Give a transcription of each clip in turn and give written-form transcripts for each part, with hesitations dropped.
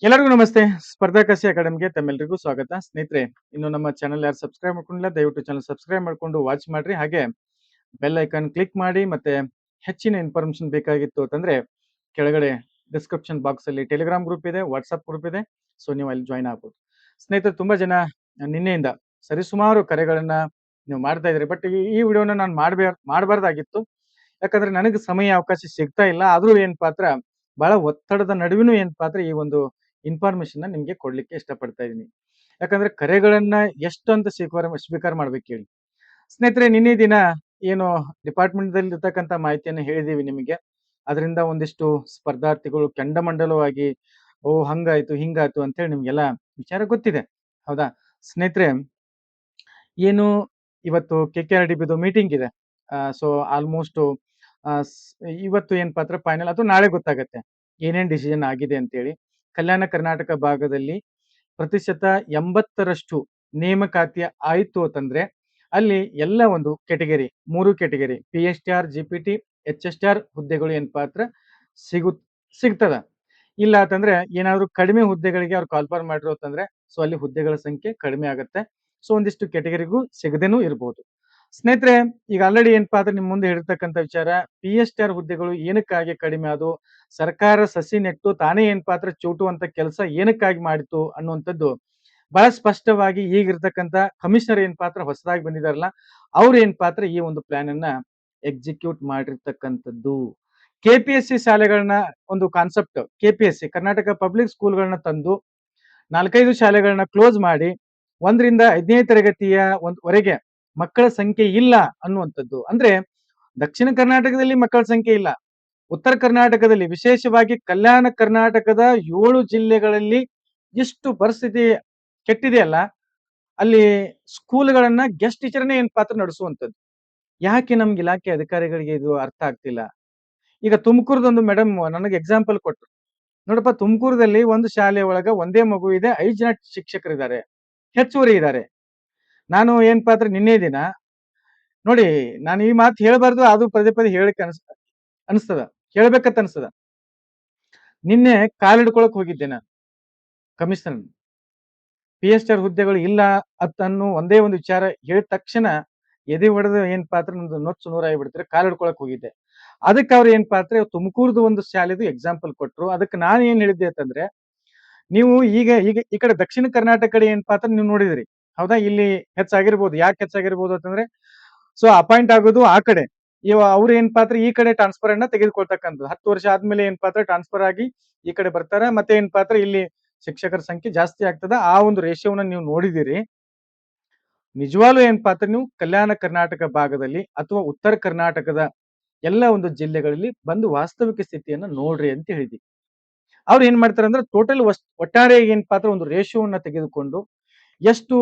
ಎಲ್ಲರಿಗೂ ನಮಸ್ತೆ. ಸ್ಪರ್ಧಾಕಸಿ ಅಕಾಡೆಮಿಗೆ ತಮ್ಮೆಲ್ಲರಿಗೂ ಸ್ವಾಗತ. ಸ್ನೇಹಿತರೆ, ಇನ್ನು ನಮ್ಮ ಚಾನಲ್ ಯಾರು ಸಬ್ಸ್ಕ್ರೈಬ್ ಮಾಡ್ಕೊಂಡಿಲ್ಲ ದಯವಿಟ್ಟು ಚಾನಲ್ ಸಬ್ಸ್ಕ್ರೈಬ್ ಮಾಡ್ಕೊಂಡು ವಾಚ್ ಮಾಡ್ರಿ. ಹಾಗೆ ಬೆಲ್ ಐಕಾನ್ ಕ್ಲಿಕ್ ಮಾಡಿ. ಮತ್ತೆ ಹೆಚ್ಚಿನ ಇನ್ಫಾರ್ಮೇಶನ್ ಬೇಕಾಗಿತ್ತು ಅಂತಂದ್ರೆ ಕೆಳಗಡೆ ಡಿಸ್ಕ್ರಿಪ್ಷನ್ ಬಾಕ್ಸ್ ಅಲ್ಲಿ ಟೆಲಿಗ್ರಾಮ್ ಗ್ರೂಪ್ ಇದೆ, ವಾಟ್ಸ್ಆಪ್ ಗ್ರೂಪ್ ಇದೆ. ಸೊ ನೀವು ಅಲ್ಲಿ ಜಾಯ್ನ್ ಆಗ್ಬೋದು. ಸ್ನೇಹಿತರೆ, ತುಂಬಾ ಜನ ನಿನ್ನೆಯಿಂದ ಸರಿಸುಮಾರು ಕರೆಗಳನ್ನ ನೀವು ಮಾಡ್ತಾ ಇದ್ರಿ. ಬಟ್ ಈ ವಿಡಿಯೋನ ನಾನು ಮಾಡಬಾರ್ದಾಗಿತ್ತು. ಯಾಕಂದ್ರೆ ನನಗೆ ಸಮಯ ಅವಕಾಶ ಸಿಗ್ತಾ ಇಲ್ಲ. ಆದ್ರೂ ಏನ್ ಪಾತ್ರ ಬಹಳ ಒತ್ತಡದ ನಡುವಿನೂ ಏನ್ ಪಾತ್ರ ಈ ಒಂದು ಇನ್ಫಾರ್ಮೇಶನ್ ನಿಮ್ಗೆ ಕೊಡ್ಲಿಕ್ಕೆ ಇಷ್ಟಪಡ್ತಾ ಇದೀನಿ. ಯಾಕಂದ್ರೆ ಕರೆಗಳನ್ನ ಎಷ್ಟು ಅಂತ ಸ್ವೀಕಾರ ಮಾಡ್ಬೇಕು ಹೇಳಿ. ಸ್ನೇಹಿತರೆ, ನಿನ್ನೆ ದಿನ ಏನು ಡಿಪಾರ್ಟ್ಮೆಂಟ್ ದಲ್ಲಿ ಇರ್ತಕ್ಕಂಥ ಮಾಹಿತಿಯನ್ನು ಹೇಳಿದೀವಿ ನಿಮಗೆ. ಅದರಿಂದ ಒಂದಿಷ್ಟು ಸ್ಪರ್ಧಾರ್ಥಿಗಳು ಕೆಂಡಮಂಡಲವಾಗಿ ಓ ಹಂಗಾಯ್ತು ಹಿಂಗಾಯ್ತು ಅಂತ ಹೇಳಿ ನಿಮ್ಗೆಲ್ಲ ವಿಚಾರ ಗೊತ್ತಿದೆ, ಹೌದಾ? ಸ್ನೇಹಿತರೆ, ಏನು ಇವತ್ತು KKRDBದು ಮೀಟಿಂಗ್ ಇದೆ. ಸೊ ಆಲ್ಮೋಸ್ಟ್ ಇವತ್ತು ಏನ್ ಪಾತ್ರ ಫೈನಲ್ ಅಥವಾ ನಾಳೆ ಗೊತ್ತಾಗತ್ತೆ ಏನೇನ್ ಡಿಸಿಷನ್ ಆಗಿದೆ ಅಂತೇಳಿ. ಕಲ್ಯಾಣ ಕರ್ನಾಟಕ ಭಾಗದಲ್ಲಿ ಪ್ರತಿಶತ 80ರಷ್ಟು ನೇಮಕಾತಿ ಆಯ್ತು ಅಂತಂದ್ರೆ ಅಲ್ಲಿ ಎಲ್ಲ ಒಂದು category 3 category PSTR, GPT, HSTR ಹುದ್ದೆಗಳು ಏನ್ ಪಾತ್ರ ಸಿಗ್ತದ. ಇಲ್ಲ ಅಂತಂದ್ರೆ ಏನಾದ್ರು ಕಡಿಮೆ ಹುದ್ದೆಗಳಿಗೆ ಅವ್ರು ಕಾಲ್ಫಾರ್ ಮಾಡಿರೋ ಅಂತಂದ್ರೆ ಸೊ ಅಲ್ಲಿ ಹುದ್ದೆಗಳ ಸಂಖ್ಯೆ ಕಡಿಮೆ ಆಗುತ್ತೆ. ಸೊ ಒಂದಿಷ್ಟು ಕೆಟಗರಿಗೂ ಸಿಗದೇನೂ ಇರಬಹುದು. ಸ್ನೇಹಿತರೆ, ಈಗ ಆಲ್ರೆಡಿ ಏನಪ್ಪಾ ಅಂದ್ರೆ ನಿಮ್ ಮುಂದೆ ಹೇಳಿರ್ತಕ್ಕಂಥ ವಿಚಾರ, PSTR ಹುದ್ದೆಗಳು ಏನಕ್ಕಾಗಿ ಕಡಿಮೆ ಆದವು, ಸರ್ಕಾರ ಸಸಿ ನೆಟ್ಟು ತಾನೇ ಏನ್ ಪಾತ್ರ ಚೂಟುವಂತ ಕೆಲಸ ಏನಕ್ಕಾಗಿ ಮಾಡಿತು ಅನ್ನುವಂಥದ್ದು ಬಹಳ ಸ್ಪಷ್ಟವಾಗಿ ಈಗಿರ್ತಕ್ಕಂಥ ಕಮಿಷನರ್ ಏನ್ ಪಾತ್ರ ಹೊಸದಾಗಿ ಬಂದಿದಾರಲ್ಲ ಅವ್ರು ಏನ್ ಪಾತ್ರ ಈ ಒಂದು ಪ್ಲಾನ್ ಅನ್ನ ಎಕ್ಸಿಕ್ಯೂಟ್ ಮಾಡಿರ್ತಕ್ಕಂಥದ್ದು. KPSC ಶಾಲೆಗಳನ್ನ ಒಂದು ಕಾನ್ಸೆಪ್ಟ್, KPSC ಕರ್ನಾಟಕ ಪಬ್ಲಿಕ್ ಸ್ಕೂಲ್ಗಳನ್ನ ತಂದು 4-5 ಶಾಲೆಗಳನ್ನ ಕ್ಲೋಸ್ ಮಾಡಿ 1ರಿಂದ 5ನೇ ತರಗತಿಯ ವರೆಗೆ ಮಕ್ಕಳ ಸಂಖ್ಯೆ ಇಲ್ಲ ಅನ್ನುವಂಥದ್ದು. ಅಂದ್ರೆ ದಕ್ಷಿಣ ಕರ್ನಾಟಕದಲ್ಲಿ ಮಕ್ಕಳ ಸಂಖ್ಯೆ ಇಲ್ಲ, ಉತ್ತರ ಕರ್ನಾಟಕದಲ್ಲಿ ವಿಶೇಷವಾಗಿ ಕಲ್ಯಾಣ ಕರ್ನಾಟಕದ 7 ಜಿಲ್ಲೆಗಳಲ್ಲಿ ಎಷ್ಟು ಪರಿಸ್ಥಿತಿ ಕೆಟ್ಟಿದೆಯಲ್ಲ, ಅಲ್ಲಿ ಸ್ಕೂಲ್ಗಳನ್ನ ಗೆಸ್ಟ್ ಟೀಚರ್ನೇ ಏನ್ ಪಾತ್ರ ನಡೆಸುವಂಥದ್ದು. ಯಾಕೆ ನಮ್ಗೆ ಇಲಾಖೆ ಅಧಿಕಾರಿಗಳಿಗೆ ಇದು ಅರ್ಥ ಆಗ್ತಿಲ್ಲ? ಈಗ ತುಮಕೂರದೊಂದು ಮೇಡಮ್ ನನಗೆ ಎಕ್ಸಾಂಪಲ್ ಕೊಟ್ರು. ನೋಡಪ್ಪ, ತುಮಕೂರದಲ್ಲಿ ಒಂದು ಶಾಲೆ ಒಳಗ ಒಂದೇ ಮಗು ಇದೆ, 5 ಜನ ಶಿಕ್ಷಕರಿದ್ದಾರೆ, ಹೆಚ್ಚುವರಿ ಇದ್ದಾರೆ. ನಾನು ಏನ್ ಪಾತ್ರ ನಿನ್ನೆ ದಿನ ನೋಡಿ, ನಾನು ಈ ಮಾತು ಹೇಳ್ಬಾರ್ದು, ಅದು ಪದೇ ಪದೇ ಹೇಳಕ್ ಅನಿಸ್ತದ, ಹೇಳ್ಬೇಕಂತ ಅನಿಸ್ತದ. ನಿನ್ನೆ ಕಾಲಿಡ್ಕೊಳಕ್ ಹೋಗಿದ್ದೆ ನಾನು ಕಮಿಷನರ್. PSTR ಹುದ್ದೆಗಳು ಇಲ್ಲ ಅನ್ನೋ ಒಂದೇ ಒಂದು ವಿಚಾರ ಹೇಳಿದ ತಕ್ಷಣ ಎದೆ ಹೊಡೆದ ಏನ್ ಪಾತ್ರ ನಮ್ದು ನೊಚ್ಚು ನೂರಾಗ್ಬಿಡ್ತಾರೆ, ಕಾಲಿಡ್ಕೊಳಕ್ ಹೋಗಿದ್ದೆ. ಅದಕ್ಕೆ ಅವ್ರು ಏನ್ ಪಾತ್ರ ತುಮಕೂರ್ದು ಒಂದು ಶಾಲೆದು ಎಕ್ಸಾಂಪಲ್ ಕೊಟ್ರು. ಅದಕ್ಕೆ ನಾನು ಏನ್ ಹೇಳಿದ್ದೆ ಅಂತಂದ್ರೆ, ನೀವು ಈಗ ಈಗ ಈ ಕಡೆ ದಕ್ಷಿಣ ಕರ್ನಾಟಕ ಕಡೆ ಏನ್ ಪಾತ್ರ ನೀವು ನೋಡಿದ್ರಿ, ಹೌದಾ? ಇಲ್ಲಿ ಹೆಚ್ಚಾಗಿರ್ಬೋದು. ಯಾಕೆ ಹೆಚ್ಚಾಗಿರ್ಬೋದು ಅಂತಂದ್ರೆ ಸೊ ಅಪಾಯಿಂಟ್ ಆಗೋದು ಆ ಕಡೆ, ಅವ್ರು ಏನ್ ಪಾತ್ರ ಈ ಕಡೆ ಟ್ರಾನ್ಸ್ಫರ್ ಅನ್ನ ತೆಗೆದುಕೊಳ್ತಕ್ಕಂಥದ್ದು. 10 ವರ್ಷ ಆದ್ಮೇಲೆ ಏನ್ ಪಾತ್ರ ಟ್ರಾನ್ಸ್ಫರ್ ಆಗಿ ಈ ಕಡೆ ಬರ್ತಾರೆ. ಮತ್ತೆ ಏನ್ ಪಾತ್ರ ಇಲ್ಲಿ ಶಿಕ್ಷಕರ ಸಂಖ್ಯೆ ಜಾಸ್ತಿ ಆಗ್ತದ. ಆ ಒಂದು ರೇಷಿಯೋನ ನೀವು ನೋಡಿದಿರಿ. ನಿಜವಾಗ್ಲೂ ಏನ್ ಪಾತ್ರ ನೀವು ಕಲ್ಯಾಣ ಕರ್ನಾಟಕ ಭಾಗದಲ್ಲಿ ಅಥವಾ ಉತ್ತರ ಕರ್ನಾಟಕದ ಎಲ್ಲ ಒಂದು ಜಿಲ್ಲೆಗಳಲ್ಲಿ ಬಂದು ವಾಸ್ತವಿಕ ಸ್ಥಿತಿಯನ್ನ ನೋಡ್ರಿ ಅಂತ ಹೇಳಿದ್ವಿ. ಅವ್ರು ಏನ್ ಮಾಡ್ತಾರೆ ಅಂದ್ರೆ ಟೋಟಲ್ ಒಟ್ಟಾರೆ ಏನ್ ಪಾತ್ರ ಒಂದು ರೇಷಿಯೋವನ್ನ ತೆಗೆದುಕೊಂಡು ಎಷ್ಟು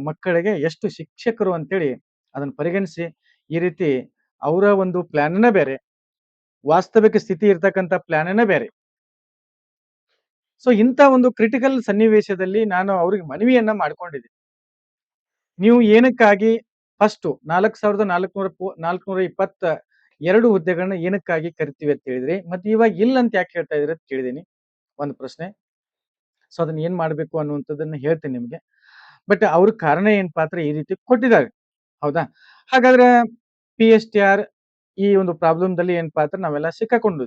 ಮಕ್ಕಳಿಗೆ ಎಷ್ಟು ಶಿಕ್ಷಕರು ಅಂತೇಳಿ ಅದನ್ನ ಪರಿಗಣಿಸಿ ಈ ರೀತಿ ಅವರ ಒಂದು ಪ್ಲಾನ್ ಬೇರೆ, ವಾಸ್ತವಿಕ ಸ್ಥಿತಿ ಇರ್ತಕ್ಕಂಥ ಪ್ಲಾನ್ ಬೇರೆ. ಸೊ ಇಂಥ ಒಂದು ಕ್ರಿಟಿಕಲ್ ಸನ್ನಿವೇಶದಲ್ಲಿ ನಾನು ಅವ್ರಿಗೆ ಮನವಿಯನ್ನ ಮಾಡ್ಕೊಂಡಿದ್ದೆ. ನೀವು ಏನಕ್ಕಾಗಿ ಫಸ್ಟ್ 4,422 ಹುದ್ದೆಗಳನ್ನ ಏನಕ್ಕಾಗಿ ಕರಿತೀವಿ ಅಂತ ಹೇಳಿದ್ರಿ, ಮತ್ತೆ ಇವಾಗ ಇಲ್ಲ ಅಂತ ಯಾಕೆ ಹೇಳ್ತಾ ಇದ್ರಿ ಅಂತ ಕೇಳಿದೀನಿ, ಒಂದು ಪ್ರಶ್ನೆ. ಸೊ ಅದನ್ನ ಏನ್ ಮಾಡ್ಬೇಕು ಅನ್ನುವಂಥದ್ದನ್ನ ಹೇಳ್ತೀನಿ ನಿಮ್ಗೆ. ಬಟ್ ಅವ್ರ ಕಾರಣ ಏನ್ ಪಾತ್ರ ಈ ರೀತಿ ಕೊಟ್ಟಿದ್ದಾರೆ, ಹೌದಾ? ಹಾಗಾದ್ರೆ PSTR ಈ ಒಂದು ಪ್ರಾಬ್ಲಮ್ದಲ್ಲಿ ಏನ್ ಪಾತ್ರ ನಾವೆಲ್ಲ ಸಿಕ್ಕಾಕೊಂಡು,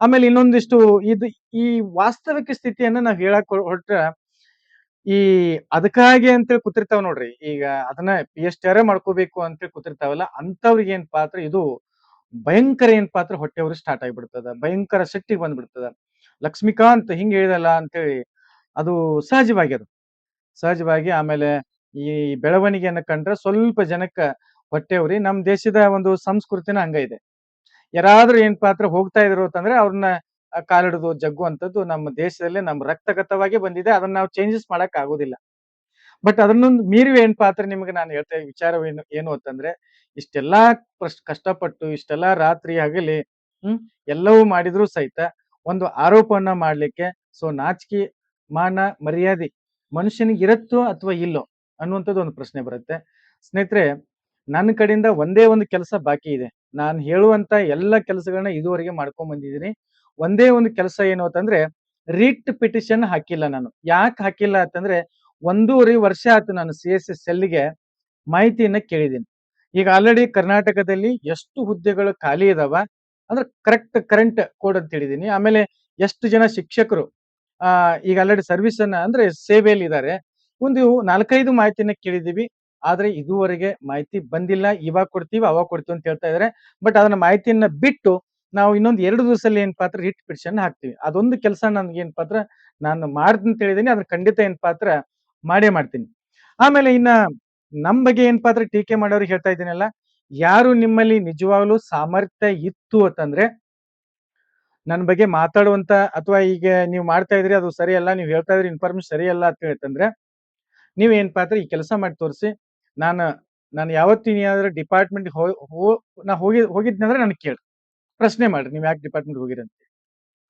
ಆಮೇಲೆ ಇನ್ನೊಂದಿಷ್ಟು ಇದು ಈ ವಾಸ್ತವಿಕ ಸ್ಥಿತಿಯನ್ನ ನಾವ್ ಹೇಳಕ್ ಹೊರಟ್ರ ಈ ಅದಕ್ಕಾಗಿ ಅಂತೇಳಿ ಕೂತಿರ್ತಾವ ನೋಡ್ರಿ. ಈಗ ಅದನ್ನ PSTR ಮಾಡ್ಕೋಬೇಕು ಅಂತೇಳಿ ಕೂತಿರ್ತಾವಲ್ಲ, ಅಂತವ್ರಿಗೆ ಏನ್ ಪಾತ್ರ ಇದು ಭಯಂಕರ ಏನ್ ಪಾತ್ರ ಹೊಟ್ಟೆವ್ರು ಸ್ಟಾರ್ಟ್ ಆಗಿಬಿಡ್ತದ, ಭಯಂಕರ ಸಿಟ್ಟಿಗೆ ಬಂದ್ಬಿಡ್ತದ. ಲಕ್ಷ್ಮೀಕಾಂತ್ ಹಿಂಗ್ ಹೇಳಿದಲ್ಲ ಅಂತೇಳಿ ಅದು ಸಹಜವಾಗಿ ಸಹಜವಾಗಿ ಆಮೇಲೆ ಈ ಬೆಳವಣಿಗೆಯನ್ನ ಕಂಡ್ರೆ ಸ್ವಲ್ಪ ಜನಕ್ಕ ಹೊಟ್ಟೆವ್ರಿ. ನಮ್ ದೇಶದ ಒಂದು ಸಂಸ್ಕೃತಿನ ಹಂಗ ಇದೆ. ಯಾರಾದ್ರೂ ಏನ್ ಪಾತ್ರ ಹೋಗ್ತಾ ಇದ್ರು ಅಂತಂದ್ರೆ ಅವ್ರನ್ನ ಕಾಲಿಡುದು ಜಗ್ಗುವಂಥದ್ದು ನಮ್ಮ ದೇಶದಲ್ಲೇ ನಮ್ಮ ರಕ್ತಗತವಾಗಿ ಬಂದಿದೆ. ಅದನ್ನ ನಾವು ಚೇಂಜಸ್ ಮಾಡಕ್ ಆಗೋದಿಲ್ಲ. ಬಟ್ ಅದನ್ನೊಂದು ಮೀರಿ ಏನ್ ಪಾತ್ರ ನಿಮ್ಗೆ ನಾನು ಹೇಳ್ತಾ ವಿಚಾರವೇನು ಏನು ಅಂತಂದ್ರೆ, ಇಷ್ಟೆಲ್ಲಾ ಕಷ್ಟಪಟ್ಟು ಇಷ್ಟೆಲ್ಲಾ ರಾತ್ರಿ ಹಗಲಿ ಎಲ್ಲವೂ ಮಾಡಿದ್ರು ಸಹಿತ ಒಂದು ಆರೋಪವನ್ನ ಮಾಡ್ಲಿಕ್ಕೆ ಸೊ ನಾಚಿಕೆ ಮಾನ ಮರ್ಯಾದೆ ಮನುಷ್ಯನಿಗೆ ಇರುತ್ತೋ ಅಥವಾ ಇಲ್ಲೋ ಅನ್ನುವಂಥದ್ದು ಒಂದು ಪ್ರಶ್ನೆ ಬರುತ್ತೆ. ಸ್ನೇಹಿತರೆ, ನನ್ನ ಕಡೆಯಿಂದ ಒಂದೇ ಒಂದು ಕೆಲಸ ಬಾಕಿ ಇದೆ. ನಾನು ಹೇಳುವಂತ ಎಲ್ಲ ಕೆಲಸಗಳನ್ನ ಇದುವರೆಗೆ ಮಾಡ್ಕೊಂಡ್ ಬಂದಿದ್ದೀನಿ. ಒಂದೇ ಒಂದು ಕೆಲಸ ಏನು ಅಂತಂದ್ರೆ, ರಿಟ್ ಪಿಟಿಷನ್ ಹಾಕಿಲ್ಲ ನಾನು. ಯಾಕೆ ಹಾಕಿಲ್ಲ ಅಂತಂದ್ರೆ 1.5 ವರ್ಷ ಆಯ್ತು ನಾನು CSS ಸೆಲ್‌ಗೆ ಮಾಹಿತಿಯನ್ನ ಕೇಳಿದ್ದೀನಿ. ಈಗ ಆಲ್ರೆಡಿ ಕರ್ನಾಟಕದಲ್ಲಿ ಎಷ್ಟು ಹುದ್ದೆಗಳು ಖಾಲಿ ಇದಾವ ಅಂದ್ರೆ ಕರೆಂಟ್ ಕೋಡ್ ಅಂತ ಹೇಳಿದೀನಿ. ಆಮೇಲೆ ಎಷ್ಟು ಜನ ಶಿಕ್ಷಕರು ಈಗ ಆಲ್ರೆಡಿ ಸರ್ವಿಸ್ ಅನ್ನ ಅಂದ್ರೆ ಸೇವೆಯಲ್ಲಿದ್ದಾರೆ. ಒಂದು 4-5 ಮಾಹಿತಿಯನ್ನ ಕೇಳಿದೀವಿ. ಆದ್ರೆ ಇದುವರೆಗೆ ಮಾಹಿತಿ ಬಂದಿಲ್ಲ. ಇವಾಗ ಕೊಡ್ತೀವಿ, ಅವಾಗ ಕೊಡ್ತೀವಿ ಅಂತ ಹೇಳ್ತಾ ಇದಾರೆ. ಬಟ್ ಅದನ್ನ ಮಾಹಿತಿಯನ್ನ ಬಿಟ್ಟು ನಾವು ಇನ್ನೊಂದು 2 ದಿವಸದಲ್ಲಿ ಏನಪ್ಪಾ ಅಂದ್ರೆ ರಿಟ್ ಪಿಟಿಷನ್ ಹಾಕ್ತೀವಿ. ಅದೊಂದು ಕೆಲಸ ನನ್ಗೆ ಏನಪ್ಪಾ ಅಂದ್ರೆ ನಾನು ಮಾಡ್ತೀನಿ ಅಂತ ಹೇಳಿದೀನಿ. ಅದನ್ನ ಖಂಡಿತ ಏನಪ್ಪಾ ಅಂದ್ರೆ ಮಾಡೇ ಮಾಡ್ತೀನಿ. ಆಮೇಲೆ ಇನ್ನ ನಮ್ ಬಗ್ಗೆ ಏನಪ್ಪಾ ಅಂದ್ರೆ ಟೀಕೆ ಮಾಡೋರಿಗೆ ಹೇಳ್ತಾ ಇದ್ದೀನಲ್ಲ, ಯಾರು ನಿಮ್ಮಲ್ಲಿ ನಿಜವಾಗ್ಲೂ ಸಾಮರ್ಥ್ಯ ಇತ್ತು ಅಂತಂದ್ರೆ ನನ್ನ ಬಗ್ಗೆ ಮಾತಾಡುವಂತ ಅಥವಾ ಈಗ ನೀವು ಮಾಡ್ತಾ ಇದ್ರಿ ಅದು ಸರಿಯಲ್ಲ, ನೀವು ಹೇಳ್ತಾ ಇದ್ರಿ ಇನ್ಫಾರ್ಮೇಶನ್ ಸರಿಯಲ್ಲ ಅಂತ ಹೇಳ್ತಂದ್ರೆ ನೀವ್ ಏನಪ್ಪಾ ಅಂದ್ರೆ ಈ ಕೆಲಸ ಮಾಡಿ ತೋರಿಸಿ. ನಾನು ನಾನು ಯಾವತ್ತು ಏನಾದ್ರು ಡಿಪಾರ್ಟ್ಮೆಂಟ್ ನಾ ಹೋಗಿದ್ನಂದ್ರೆ ನನಗೆ ಕೇಳಿ ಪ್ರಶ್ನೆ ಮಾಡ್ರಿ, ನೀವ್ ಯಾಕೆ ಡಿಪಾರ್ಟ್ಮೆಂಟ್ ಹೋಗಿರಿ ಅಂತ.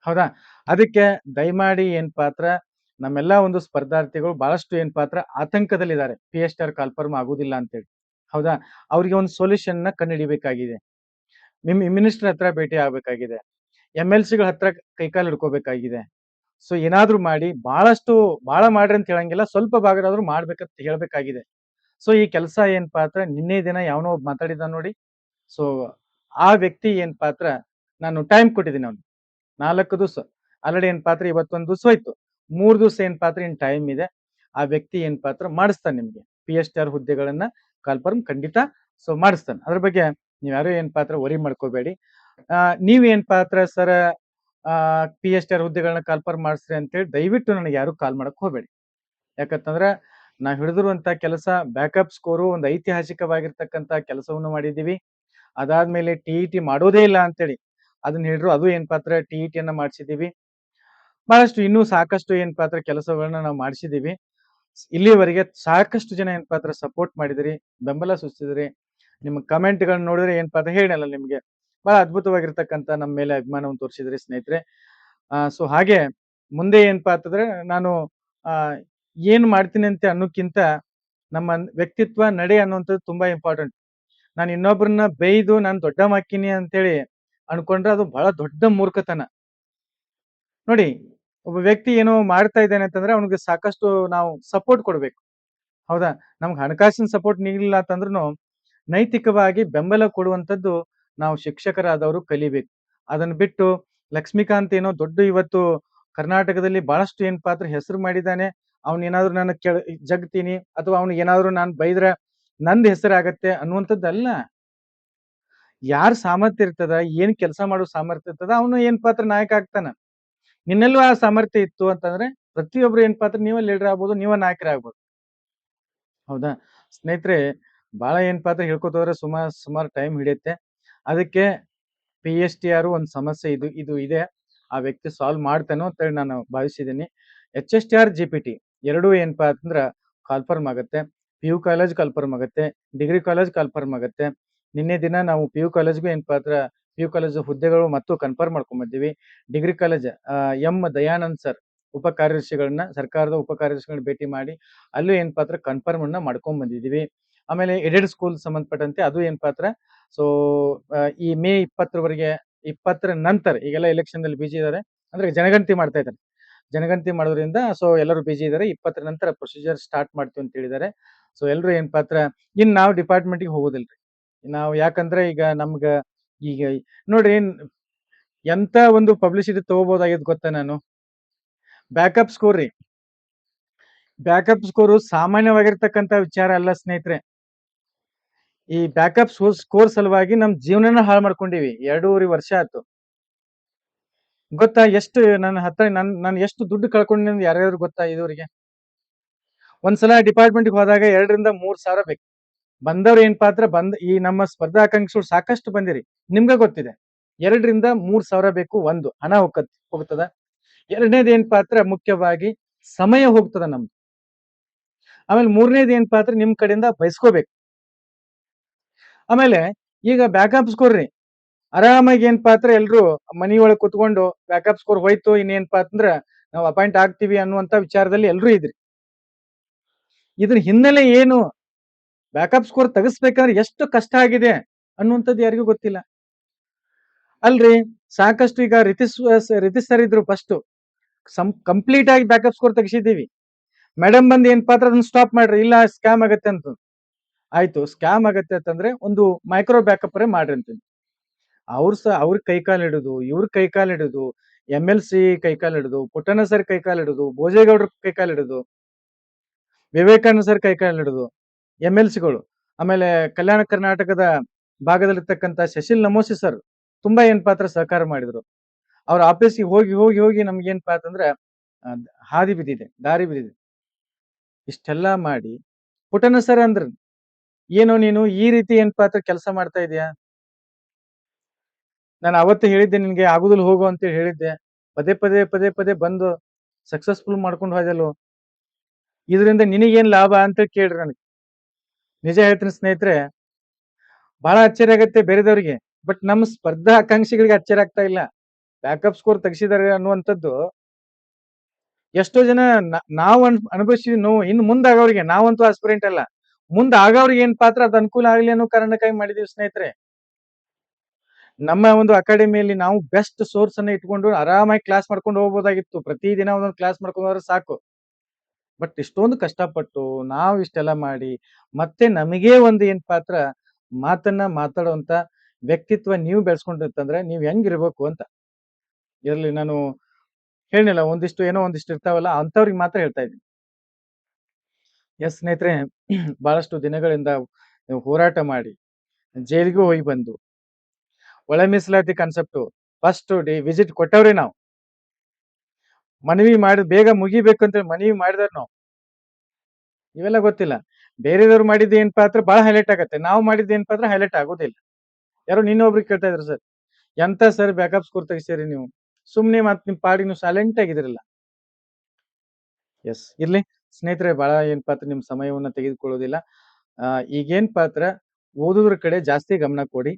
ಹೌದಾ? ಅದಕ್ಕೆ ದಯಮಾಡಿ ಏನಪ್ಪಾ ಅಂದ್ರೆ ನಮ್ಮೆಲ್ಲಾ ಒಂದು ಸ್ಪರ್ಧಾರ್ಥಿಗಳು ಬಹಳಷ್ಟು ಏನಪ್ಪಾ ಅಂದ್ರೆ ಆತಂಕದಲ್ಲಿದ್ದಾರೆ. PSTR ಕಾಲ್ಫರ್ಮ್ ಆಗುದಿಲ್ಲ ಅಂತೇಳಿ. ಹೌದಾ? ಅವ್ರಿಗೆ ಒಂದು ಸೊಲ್ಯೂಷನ್ ನ ಕಂಡುಹಿಡಿಬೇಕಾಗಿದೆ. ಮಿನಿಸ್ಟರ್ ಹತ್ರ ಭೇಟಿ ಆಗ್ಬೇಕಾಗಿದೆ. MLCಗಳ ಹತ್ರ ಕೈಕಾಲು ಹಿಡ್ಕೋಬೇಕಾಗಿದೆ. ಸೊ ಏನಾದ್ರೂ ಮಾಡಿ ಬಹಳ ಮಾಡ್ರಿ ಅಂತ ಹೇಳಂಗಿಲ್ಲ. ಸ್ವಲ್ಪ ಭಾಗದಾದ್ರೂ ಮಾಡ್ಬೇಕಂತ ಹೇಳ್ಬೇಕಾಗಿದೆ. ಸೊ ಈ ಕೆಲಸ ಏನಪ್ಪಾ ಅಂದ್ರೆ ನಿನ್ನೆ ದಿನ ಯಾವನೋ ಒಬ್ಬ ಮಾತಾಡಿದ ನೋಡಿ. ಸೊ ಆ ವ್ಯಕ್ತಿ ಏನಪ್ಪಾ ಅಂದ್ರೆ ನಾನು ಟೈಮ್ ಕೊಟ್ಟಿದ್ದೀನಿ ಅವ್ನಿಗೆ 4 ದಿವಸ. ಆಲ್ರೆಡಿ ಏನಪ್ಪಾ ಅಂದ್ರೆ ಇವತ್ತೊಂದು ದಿವಸ ಹೋಯ್ತು. 3 ದಿವಸ ಏನಪ್ಪಾ ಅಂದ್ರೆ ಇನ್ ಟೈಮ್ ಇದೆ. ಆ ವ್ಯಕ್ತಿ ಏನಪ್ಪಾ ಅಂದ್ರೆ ಮಾಡಿಸ್ತಾನೆ ನಿಮ್ಗೆ. PSTR ಹುದ್ದೆಗಳನ್ನ ಕಾಲ್ಫರ್ಮ್ ಖಂಡಿತ ಸೊ ಮಾಡಿಸ್ತಾನೆ. ಅದ್ರ ಬಗ್ಗೆ ನೀವ್ ಯಾರು ಏನಪ್ಪಾ ಅಂದ್ರೆ ವರಿ ಮಾಡ್ಕೋಬೇಡಿ. ನೀವ್ ಏನಪ್ಪಾ ಅಂದ್ರೆ ಸರ್ PSTR ಹುದ್ದೆಗಳನ್ನ ಕಾಲ್ಫರ್ಮ್ ಮಾಡಿಸ್ರಿ ಅಂತೇಳಿ ದಯವಿಟ್ಟು ನನಗೆ ಯಾರು ಕಾಲ್ ಮಾಡಕ್ ಹೋಗ್ಬೇಡಿ. ಯಾಕಂತಂದ್ರ ನಾವ್ ಹಿಡಿದಿರುವಂತ ಕೆಲಸ ಬ್ಯಾಕಪ್ ಸ್ಕೋರು ಒಂದು ಐತಿಹಾಸಿಕವಾಗಿರ್ತಕ್ಕಂತ ಕೆಲಸವನ್ನು ಮಾಡಿದೀವಿ. ಅದಾದ್ಮೇಲೆ TET ಮಾಡೋದೇ ಇಲ್ಲ ಅಂತೇಳಿ ಅದನ್ನ ಹೇಳಿದ್ರು. ಅದು ಏನಪ್ಪಾ ಅಂದ್ರೆ TET ಯನ್ನ ಮಾಡಿಸಿದೀವಿ. ಬಹಳಷ್ಟು ಇನ್ನೂ ಸಾಕಷ್ಟು ಏನಪ್ಪಾ ಅಂದ್ರೆ ಕೆಲಸಗಳನ್ನ ನಾವು ಮಾಡಿಸಿದೀವಿ. ಇಲ್ಲಿವರೆಗೆ ಸಾಕಷ್ಟು ಜನ ಏನಪ್ಪಾ ಅಂದ್ರೆ ಸಪೋರ್ಟ್ ಮಾಡಿದಿರಿ, ಬೆಂಬಲ ಸೂಚಿಸಿದಿರಿ. ನಿಮ್ಮ ಕಮೆಂಟ್‌ಗಳನ್ನ ನೋಡಿದ್ರೆ ಏನಪ್ಪಾ ಅಂತ ಹೇಳಲ್ಲ ನಿಮ್ಗೆ. ಬಹಳ ಅದ್ಭುತವಾಗಿರ್ತಕ್ಕಂತ ನಮ್ಮ ಮೇಲೆ ಅಭಿಮಾನವನ್ನು ತೋರಿಸಿದ್ರಿ ಸ್ನೇಹಿತರೆ. ಸೊ ಹಾಗೆ ಮುಂದೆ ಏನಪ್ಪಾ ಅಂತಂದ್ರೆ ನಾನು ಆ ಏನ್ ಮಾಡ್ತೀನಿ ಅಂತ ಅನ್ನೋಕ್ಕಿಂತ ನಮ್ಮ ವ್ಯಕ್ತಿತ್ವ, ನಡೆ ಅನ್ನುವಂಥದ್ದು ತುಂಬಾ ಇಂಪಾರ್ಟೆಂಟ್. ನಾನು ಇನ್ನೊಬ್ಬರನ್ನ ಬೈದು ನಾನು ದೊಡ್ಡವಾಕ್ಕಿನಿ ಅಂತೇಳಿ ಅನ್ಕೊಂಡ್ರೆ ಅದು ಬಹಳ ದೊಡ್ಡ ಮೂರ್ಖತನ. ನೋಡಿ, ಒಬ್ಬ ವ್ಯಕ್ತಿ ಏನೋ ಮಾಡ್ತಾ ಇದ್ದಾನೆ ಅಂತಂದ್ರೆ ಅವನಿಗೆ ಸಾಕಷ್ಟು ನಾವು ಸಪೋರ್ಟ್ ಕೊಡ್ಬೇಕು. ಹೌದಾ? ನಮ್ಗೆ ಹಣಕಾಸಿನ ಸಪೋರ್ಟ್ ನೀಡಲಿಲ್ಲ ಅಂತಂದ್ರುನು ನೈತಿಕವಾಗಿ ಬೆಂಬಲ ಕೊಡುವಂಥದ್ದು ನಾವು ಶಿಕ್ಷಕರಾದವರು ಕಲಿಬೇಕು. ಅದನ್ನ ಬಿಟ್ಟು ಲಕ್ಷ್ಮೀಕಾಂತ್ ಏನೋ ದೊಡ್ಡ ಇವತ್ತು ಕರ್ನಾಟಕದಲ್ಲಿ ಬಹಳಷ್ಟು ಏನಪ್ಪಾ ಅಂದ್ರೆ ಹೆಸರು ಮಾಡಿದ್ದಾನೆ. ಏನಾದ್ರು ನನ್ನ ಜಗ್ತೀನಿ ಅಥವಾ ಅವ್ನಿಗೆ ಏನಾದ್ರು ನಾನು ಬೈದ್ರೆ ನಂದ್ ಹೆಸರಾಗತ್ತೆ ಅನ್ನುವಂಥದ್ದಲ್ಲ. ಯಾರ್ ಸಾಮರ್ಥ್ಯ ಇರ್ತದ, ಏನ್ ಕೆಲಸ ಮಾಡೋ ಸಾಮರ್ಥ್ಯ ಇರ್ತದ ಅವನು ಏನಪ್ಪಾ ಅಂದ್ರೆ ನಾಯಕ ಆಗ್ತಾನ. ನಿನ್ನಲ್ಲೂ ಆ ಸಾಮರ್ಥ್ಯ ಇತ್ತು ಅಂತಂದ್ರೆ ಪ್ರತಿಯೊಬ್ರು ಏನಪ್ಪಾ ಅಂದ್ರೆ ನೀವೇ ಲೀಡರ್ ಆಗ್ಬೋದು, ನೀವೇ ನಾಯಕರಾಗ್ಬೋದು. ಹೌದಾ? ಸ್ನೇಹಿತರೆ, ಬಹಳ ಏನಪ್ಪಾ ಅಂದ್ರೆ ಹೇಳ್ಕೊತ ಹೋದ್ರೆ ಸುಮಾರು ಟೈಮ್ ಹಿಡಿಯುತ್ತೆ. ಅದಕ್ಕೆ PSTR ಒಂದು ಸಮಸ್ಯೆ ಇದು ಇದೆ. ಆ ವ್ಯಕ್ತಿ ಸಾಲ್ವ್ ಮಾಡ್ತಾನೋ ಅಂತೇಳಿ ನಾನು ಭಾವಿಸಿದ್ದೀನಿ. HSTR, GPT ಎರಡೂ ಏನಪ್ಪಾ ಅಂತಂದ್ರ ಕಾಲ್ಫರ್ಮ್ ಆಗತ್ತೆ. PU ಕಾಲೇಜ್ ಕಾಲ್ಫರ್ಮ್ ಆಗತ್ತೆ. ಡಿಗ್ರಿ ಕಾಲೇಜ್ ಕಾಲ್ಫರ್ಮ್ ಆಗತ್ತೆ. ನಿನ್ನೆ ದಿನ ನಾವು PU ಕಾಲೇಜ್‌ಗೂ ಏನಪ್ಪಾ ಅಂದ್ರ PU ಕಾಲೇಜ್ ಹುದ್ದೆಗಳು ಮತ್ತು ಕನ್ಫರ್ಮ್ ಮಾಡ್ಕೊಂಡ್ ಬಂದೀವಿ. ಡಿಗ್ರಿ ಕಾಲೇಜ್ ದಯಾನಂದ್ ಸರ್ ಉಪ ಕಾರ್ಯದರ್ಶಿಗಳನ್ನ ಸರ್ಕಾರದ ಉಪ ಕಾರ್ಯದರ್ಶಿಗಳನ್ನ ಭೇಟಿ ಮಾಡಿ ಅಲ್ಲೂ ಏನಪ್ಪಾ ಅಂದ್ರೆ ಕನ್ಫರ್ಮ್ ಅನ್ನ ಮಾಡ್ಕೊಂಡ್ ಬಂದಿದೀವಿ. ಆಮೇಲೆ ಏಡೆಡ್ ಸ್ಕೂಲ್ ಸಂಬಂಧಪಟ್ಟಂತೆ ಅದು ಏನಪ್ಪಾ ಅಂದ್ರೆ ಸೊ ಈ ಮೇ 20ರವರೆಗೆ 20ರ ನಂತರ ಈಗೆಲ್ಲ ಎಲೆಕ್ಷನ್ ಅಲ್ಲಿ ಬಿಜಿ ಇದಾರೆ. ಅಂದ್ರೆ ಜನಗಣತಿ ಮಾಡ್ತಾ ಇದ್ದಾರೆ. ಜನಗಣತಿ ಮಾಡೋದ್ರಿಂದ ಸೊ ಎಲ್ಲರೂ ಬಿಜಿ ಇದಾರೆ. 20ರ ನಂತರ ಪ್ರೊಸೀಜರ್ ಸ್ಟಾರ್ಟ್ ಮಾಡ್ತೀವಿ ಅಂತ ಹೇಳಿದ್ದಾರೆ. ಸೊ ಎಲ್ರು ಏನಪ್ಪಾ ಅಂದ್ರೆ ನಾವು ಡಿಪಾರ್ಟ್ಮೆಂಟ್‌ಗೆ ಹೋಗೋದಿಲ್ರಿ. ನಾವು ಯಾಕಂದ್ರೆ ಈಗ ನಮ್ಗ ಈಗ ನೋಡ್ರಿ ಎಂತ ಒಂದು ಪಬ್ಲಿಸಿಟಿ ತಗೋಬಹುದಾಗಿತ್ತು ಗೊತ್ತಾ ನಾನು? ಬ್ಯಾಕಪ್ ಸ್ಕೋರ್ ರೀ. ಬ್ಯಾಕಪ್ ಸ್ಕೋರು ಸಾಮಾನ್ಯವಾಗಿರ್ತಕ್ಕಂತ ವಿಚಾರ ಅಲ್ಲ ಸ್ನೇಹಿತರೆ. ಈ ಬ್ಯಾಕಪ್ ಸ್ಕೋರ್ ಸಲುವಾಗಿ ನಮ್ ಜೀವನನ ಹಾಳು ಮಾಡ್ಕೊಂಡಿವಿ. 2.5 ವರ್ಷ ಆಯ್ತು. ಗೊತ್ತಾ ಎಷ್ಟು ನನ್ನ ಹತ್ರ ನಾನು ಎಷ್ಟು ದುಡ್ಡು ಕಳ್ಕೊಂಡಿನಿ ಅಂತ ಯಾರ್ಯಾರು ಗೊತ್ತಾ ಇದುವರೆಗೆ? ಒಂದ್ಸಲ ಡಿಪಾರ್ಟ್ಮೆಂಟ್‌ಗೆ ಹೋದಾಗ 2ರಿಂದ 3 ಸಾವಿರ ಬೇಕು. ಬಂದವ್ರು ಏನಪ್ಪಾ ಅಂದ್ರೆ ಈ ನಮ್ಮ ಸ್ಪರ್ಧಾಕಾಂಕ್ಷಿಗಳು ಸಾಕಷ್ಟು ಬಂದಿರಿ. ನಿಮ್ಗೆ ಗೊತ್ತಿದೆ. 2ರಿಂದ 3 ಸಾವಿರ ಬೇಕು. ಒಂದು ಹಣ ಹೋಗ್ತದ. ಎರಡನೇದು ಏನಪ್ಪಾ ಅಂದ್ರೆ ಮುಖ್ಯವಾಗಿ ಸಮಯ ಹೋಗ್ತದ ನಮ್ದು. ಆಮೇಲೆ ಮೂರನೇದು ಏನಪ್ಪಾ ಅಂದ್ರೆ ನಿಮ್ ಕಡೆಯಿಂದ ಬಯಸ್ಕೋಬೇಕು. ಆಮೇಲೆ ಈಗ ಬ್ಯಾಕಪ್ ಸ್ಕೋರ್ ರೀ. ಆರಾಮಾಗಿ ಏನಪ್ಪಾ ಅಂದ್ರೆ ಎಲ್ರು ಮನಿಯೊಳಗ್ ಕುತ್ಕೊಂಡು ಬ್ಯಾಕಪ್ ಸ್ಕೋರ್ ಹೋಯ್ತು ಇನ್ನೇನಪ್ಪಾ ಅಂತಂದ್ರ ನಾವು ಅಪಾಯಿಂಟ್ ಆಗ್ತೀವಿ ಅನ್ನುವಂತ ವಿಚಾರದಲ್ಲಿ ಎಲ್ರು ಇದ್ರಿ. ಇದ್ರ ಹಿನ್ನೆಲೆ ಏನು? ಬ್ಯಾಕಪ್ ಸ್ಕೋರ್ ತೆಗಿಸ್ಬೇಕಂದ್ರೆ ಎಷ್ಟು ಕಷ್ಟ ಆಗಿದೆ ಅನ್ನುವಂಥದ್ದು ಯಾರಿಗೂ ಗೊತ್ತಿಲ್ಲ. ಅಲ್ರಿ ಸಾಕಷ್ಟು ಈಗ ರಿತೀಶ್ ಸರ್ ಇದ್ರು ಫಸ್ಟ್ ಕಂಪ್ಲೀಟ್ ಆಗಿ ಬ್ಯಾಕಪ್ ಸ್ಕೋರ್ ತೆಗಿಸಿದ್ದೀವಿ. ಮೇಡಮ್ ಬಂದು ಏನಪ್ಪಾ ಅಂದ್ರೆ ಅದನ್ನ ಸ್ಟಾಪ್ ಮಾಡ್ರಿ, ಇಲ್ಲ ಸ್ಕ್ಯಾಮ್ ಆಗತ್ತೆ ಅಂತ. ಆಯ್ತು, ಸ್ಕ್ಯಾಮ್ ಆಗತ್ತೆ ಅಂತಂದ್ರೆ ಒಂದು ಮೈಕ್ರೋ ಬ್ಯಾಕಪ್ ಮಾಡ್ರಿ ಅಂತೀನಿ. ಅವ್ರ ಕೈಕಾಲ್ ಹಿಡಿದು, ಇವ್ರ ಕೈಕಾಲ್ ಹಿಡಿದು, MLC ಕೈಕಾಲ್ ಹಿಡಿದು, ಪುಟ್ಟಣ್ಣ ಸರ್ ಕೈಕಾಲ್ ಹಿಡಿದು, ಭೋಜೇಗೌಡ್ರ ಕೈಕಾಲ್ ಹಿಡಿದು, ವಿವೇಕಾನಂದ ಸರ್ ಕೈಕಾಲ್ ಹಿಡಿದು, MLCಗಳು, ಆಮೇಲೆ ಕಲ್ಯಾಣ ಕರ್ನಾಟಕದ ಭಾಗದಲ್ಲಿರ್ತಕ್ಕಂಥ ಶಶಿಲ್ ನಮೋಸಿ ಸರ್ ತುಂಬಾ ಏನಪ್ಪಾ ಅಂದ್ರೆ ಸಹಕಾರ ಮಾಡಿದ್ರು. ಅವ್ರ ಆಫೀಸ್ಗೆ ಹೋಗಿ ಹೋಗಿ ಹೋಗಿ ನಮ್ಗೆ ಏನಪ್ಪಾ ಅಂತಂದ್ರೆ ಹಾದಿ ಬಿದ್ದಿದೆ, ದಾರಿ ಬಿದ್ದಿದೆ. ಇಷ್ಟೆಲ್ಲಾ ಮಾಡಿ ಪುಟ್ಟಣ್ಣ ಸರ್ ಅಂದ್ರ, ಏನೋ ನೀನು ಈ ರೀತಿ ಏನಪ್ಪಾ ಅಂದ್ರೆ ಕೆಲಸ ಮಾಡ್ತಾ ಇದೀಯಾ, ನಾನು ಅವತ್ತು ಹೇಳಿದ್ದೆ ನಿನ್ಗೆ ಆಗುದಿಲ್ಲ ಹೋಗು ಅಂತೇಳಿ ಹೇಳಿದ್ದೆ, ಪದೇ ಪದೇ ಪದೇ ಪದೇ ಬಂದು ಸಕ್ಸಸ್ಫುಲ್ ಮಾಡ್ಕೊಂಡು ಹೋದಲ್ವ, ಇದರಿಂದ ನಿನಗೇನ್ ಲಾಭ ಅಂತ ಕೇಳ್ರಿ ನನಗೆ. ನಿಜ ಹೇಳ್ತೀನಿ ಸ್ನೇಹಿತರೆ, ಬಹಳ ಆಶ್ಚರ್ಯ ಆಗತ್ತೆ ಬೇರೆದವ್ರಿಗೆ, ಬಟ್ ನಮ್ಮ ಸ್ಪರ್ಧಾ ಆಕಾಂಕ್ಷಿಗಳಿಗೆ ಆಶ್ಚರ್ಯ ಆಗ್ತಾ ಇಲ್ಲ. ಬ್ಯಾಕಪ್ ಸ್ಕೋರ್ ತೆಗಿಸಿದಾರೆ ಅನ್ನುವಂಥದ್ದು ಎಷ್ಟೋ ಜನ ನಾವು ಅನುಭವಿಸಿದ್ವಿ ನೋವು. ಇನ್ನು ಮುಂದಾಗವ್ರಿಗೆ, ನಾವಂತೂ ಆಸ್ಪಿರೆಂಟ್ ಅಲ್ಲ, ಮುಂದೆ ಆಗವ್ರಿಗೆ ಏನ್ ಪಾತ್ರ ಅದು ಅನುಕೂಲ ಆಗ್ಲಿ ಅನ್ನೋ ಕಾರಣಕ್ಕಾಗಿ ಮಾಡಿದೀವಿ ಸ್ನೇಹಿತರೆ. ನಮ್ಮ ಒಂದು ಅಕಾಡೆಮಿಯಲ್ಲಿ ನಾವು ಬೆಸ್ಟ್ ಸೋರ್ಸ್ ಅನ್ನ ಇಟ್ಕೊಂಡು ಆರಾಮಾಗಿ ಕ್ಲಾಸ್ ಮಾಡ್ಕೊಂಡು ಹೋಗ್ಬೋದಾಗಿತ್ತು. ಪ್ರತಿದಿನ ಒಂದೊಂದು ಕ್ಲಾಸ್ ಮಾಡ್ಕೊಂಡು ಹೋದ್ರೆ ಸಾಕು. ಬಟ್ ಇಷ್ಟೊಂದು ಕಷ್ಟಪಟ್ಟು ನಾವು ಇಷ್ಟೆಲ್ಲ ಮಾಡಿ ಮತ್ತೆ ನಮಗೆ ಒಂದು ಏನ್ ಪಾತ್ರ ಮಾತನ್ನ ಮಾತಾಡುವಂತ ವ್ಯಕ್ತಿತ್ವ ನೀವು ಬೆಳೆಸ್ಕೊಂಡಿರ್ತಂದ್ರೆ ನೀವ್ ಹೆಂಗಿರ್ಬೇಕು ಅಂತ. ಇರ್ಲಿ, ನಾನು ಹೇಳಿಲ್ಲ, ಒಂದಿಷ್ಟು ಇರ್ತಾವಲ್ಲ ಅಂತವ್ರಿಗೆ ಮಾತ್ರ ಹೇಳ್ತಾ ಇದ್ದೀನಿ. ಎಸ್ ಸ್ನೇಹಿತರೆ, ಬಹಳಷ್ಟು ದಿನಗಳಿಂದ ಹೋರಾಟ ಮಾಡಿ ಜೈಲಿಗೂ ಹೋಗಿ ಬಂದು ಒಳ ಮೀಸಲಾತಿ ಕಾನ್ಸೆಪ್ಟ್ ಫಸ್ಟ್ ಡೇ ವಿಸಿಟ್ ಕೊಟ್ಟವ್ರಿ ನಾವು. ಮನವಿ ಮಾಡಿ ಬೇಗ ಮುಗಿಬೇಕು ಅಂತ ಮನವಿ ಮಾಡಿದಾರ ನಾವು. ಇವೆಲ್ಲ ಗೊತ್ತಿಲ್ಲ. ಬೇರೆದವ್ರು ಮಾಡಿದ್ದು ಏನ್ ಪಾತ್ರ ಬಹಳ ಹೈಲೈಟ್ ಆಗತ್ತೆ, ನಾವು ಮಾಡಿದ್ದು ಏನ್ ಪಾತ್ರ ಹೈಲೈಟ್ ಆಗೋದಿಲ್ಲ. ಯಾರೋ ನಿನ್ನೊಬ್ರಿಗೆ ಕೇಳ್ತಾ ಇದ್ರು, ಸರ್ ಎಂತ ಸರ್ ಬ್ಯಾಕಪ್ ಸ್ಕೋರ್ ತೆಗಿಸಿರಿ ನೀವು, ಸುಮ್ನೆ ಮತ್ ನಿಮ್ ಪಾಡಿ ನೀವು ಸೈಲೆಂಟ್ ಆಗಿದ್ರಲ್ಲ. ಎಸ್, ಇರ್ಲಿ ಸ್ನೇಹಿತರೆ, ಬಹಳ ಏನ್ ಪಾತ್ರ ನಿಮ್ ಸಮಯವನ್ನ ತೆಗೆದುಕೊಳ್ಳೋದಿಲ್ಲ. ಈಗೇನ್ ಪಾತ್ರ ಓದುದ್ರ ಕಡೆ ಜಾಸ್ತಿ ಗಮನ ಕೊಡಿ.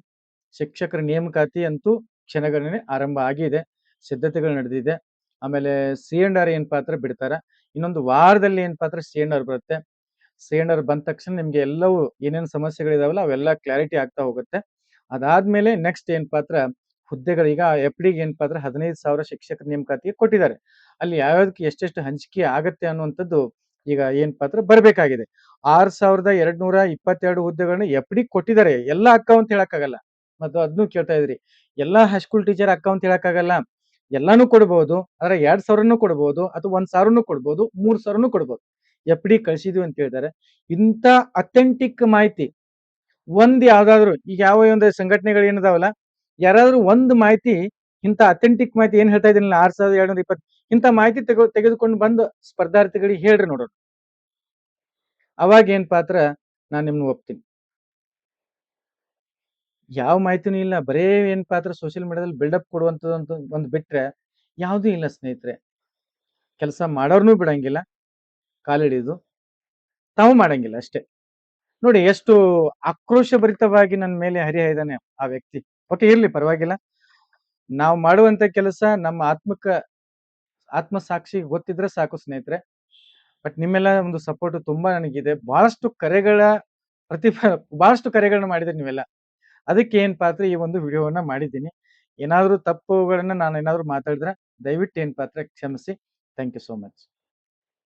ಶಿಕ್ಷಕರ ನೇಮಕಾತಿ ಅಂತೂ ಕ್ಷಣಗಣನೆ ಆರಂಭ ಆಗಿದೆ, ಸಿದ್ಧತೆಗಳು ನಡೆದಿದೆ. ಆಮೇಲೆ C&R ಏನ್ ಪಾತ್ರ ಬಿಡ್ತಾರ, ಇನ್ನೊಂದು ವಾರದಲ್ಲಿ ಏನ್ ಪಾತ್ರ C&R ಬರುತ್ತೆ. C&R ಬಂದ ತಕ್ಷಣ ನಿಮ್ಗೆ ಎಲ್ಲವೂ ಏನೇನು ಸಮಸ್ಯೆಗಳಿದಾವಲ್ಲ ಅವೆಲ್ಲ ಕ್ಲಾರಿಟಿ ಆಗ್ತಾ ಹೋಗುತ್ತೆ. ಅದಾದ್ಮೇಲೆ ನೆಕ್ಸ್ಟ್ ಏನ್ ಪಾತ್ರ ಹುದ್ದೆಗಳು, ಈಗ FD ಏನ್ ಪಾತ್ರ 15,000 ಶಿಕ್ಷಕರ ನೇಮಕಾತಿಗೆ ಕೊಟ್ಟಿದ್ದಾರೆ. ಅಲ್ಲಿ ಯಾವ್ಯಾವ್ದಕ್ಕೆ ಎಷ್ಟೆಷ್ಟು ಹಂಚಿಕೆ ಆಗತ್ತೆ ಅನ್ನುವಂಥದ್ದು ಈಗ ಏನ್ ಪಾತ್ರ ಬರ್ಬೇಕಾಗಿದೆ. 6,222 ಹುದ್ದೆಗಳನ್ನ FD ಕೊಟ್ಟಿದ್ದಾರೆ. ಎಲ್ಲ ಅಕೌಂಟ್ ಹೇಳಕ್ಕಾಗಲ್ಲ, ಮತ್ತು ಅದನ್ನು ಕೇಳ್ತಾ ಇದ್ರಿ, ಎಲ್ಲಾ ಹೈಸ್ಕೂಲ್ ಟೀಚರ್ ಅಕೌಂಟ್ ಹೇಳಕ್ಕಾಗಲ್ಲ. ಎಲ್ಲಾನು ಕೊಡ್ಬೋದು, ಆದ್ರೆ 2,000 ಕೊಡ್ಬೋದು, ಅಥವಾ 1,000 ಕೊಡ್ಬೋದು, 3,000 ಕೊಡ್ಬೋದು. FD ಕಳ್ಸಿದ್ವಿ ಅಂತ ಹೇಳಿದ್ದಾರೆ. ಇಂಥ ಅಥೆಂಟಿಕ್ ಮಾಹಿತಿ ಒಂದ್ ಯಾವ್ದಾದ್ರು, ಈಗ ಯಾವ ಒಂದು ಸಂಘಟನೆಗಳು ಏನಿದಾವಲ್ಲ, ಯಾರಾದ್ರೂ ಒಂದು ಮಾಹಿತಿ, ಇಂಥ ಅಥೆಂಟಿಕ್ ಮಾಹಿತಿ ಏನ್ ಹೇಳ್ತಾ ಇದೀನಲ್ಲ 6,220 ಇಂಥ ಮಾಹಿತಿ ತೆಗೆದುಕೊಂಡು ಬಂದು ಸ್ಪರ್ಧಾರ್ಥಿಗಳಿಗೆ ಹೇಳ್ರಿ ನೋಡೋಣ. ಅವಾಗ ಏನ್ ಪಾತ್ರ ನಾನ್ ನಿಮ್ನ ಒಪ್ತೀನಿ. ಯಾವ ಮಾಹಿತಿನೂ ಇಲ್ಲ, ಬರೇ ಏನ್ ಪಾತ್ರ ಸೋಷಿಯಲ್ ಮೀಡಿಯಾದಲ್ಲಿ ಬಿಲ್ಡಪ್ ಕೊಡುವಂತದ್ದು ಒಂದು ಬಿಟ್ರೆ ಯಾವ್ದೂ ಇಲ್ಲ ಸ್ನೇಹಿತರೆ. ಕೆಲಸ ಮಾಡೋರ್ನು ಬಿಡಂಗಿಲ್ಲ, ಕಾಲಿಡಿದು ತಾವು ಮಾಡಂಗಿಲ್ಲ ಅಷ್ಟೇ. ನೋಡಿ ಎಷ್ಟು ಆಕ್ರೋಶಭರಿತವಾಗಿ ನನ್ನ ಮೇಲೆ ಹರಿಹಾಯ್ದಾನೆ ಆ ವ್ಯಕ್ತಿ. ಓಕೆ, ಇರ್ಲಿ, ಪರವಾಗಿಲ್ಲ. ನಾವು ಮಾಡುವಂತ ಕೆಲಸ ನಮ್ಮ ಆತ್ಮಸಾಕ್ಷಿ ಗೊತ್ತಿದ್ರೆ ಸಾಕು ಸ್ನೇಹಿತರೆ. ಬಟ್ ನಿಮ್ಮೆಲ್ಲ ಒಂದು ಸಪೋರ್ಟ್ ತುಂಬಾ ನನಗಿದೆ. ಬಹಳಷ್ಟು ಕರೆಗಳನ್ನ ಮಾಡಿದ್ರೆ ನೀವೆಲ್ಲ. ಅದಕ್ಕೆ ಏನ್ ಪಾತ್ರ ಈ ಒಂದು ವಿಡಿಯೋವನ್ನ ಮಾಡಿದ್ದೀನಿ. ಏನಾದ್ರೂ ತಪ್ಪುಗಳನ್ನ ನಾನು ಏನಾದ್ರೂ ಮಾತಾಡಿದ್ರೆ ದಯವಿಟ್ಟು ಏನ್ ಪಾತ್ರ ಕ್ಷಮಿಸಿ. Thank you so much.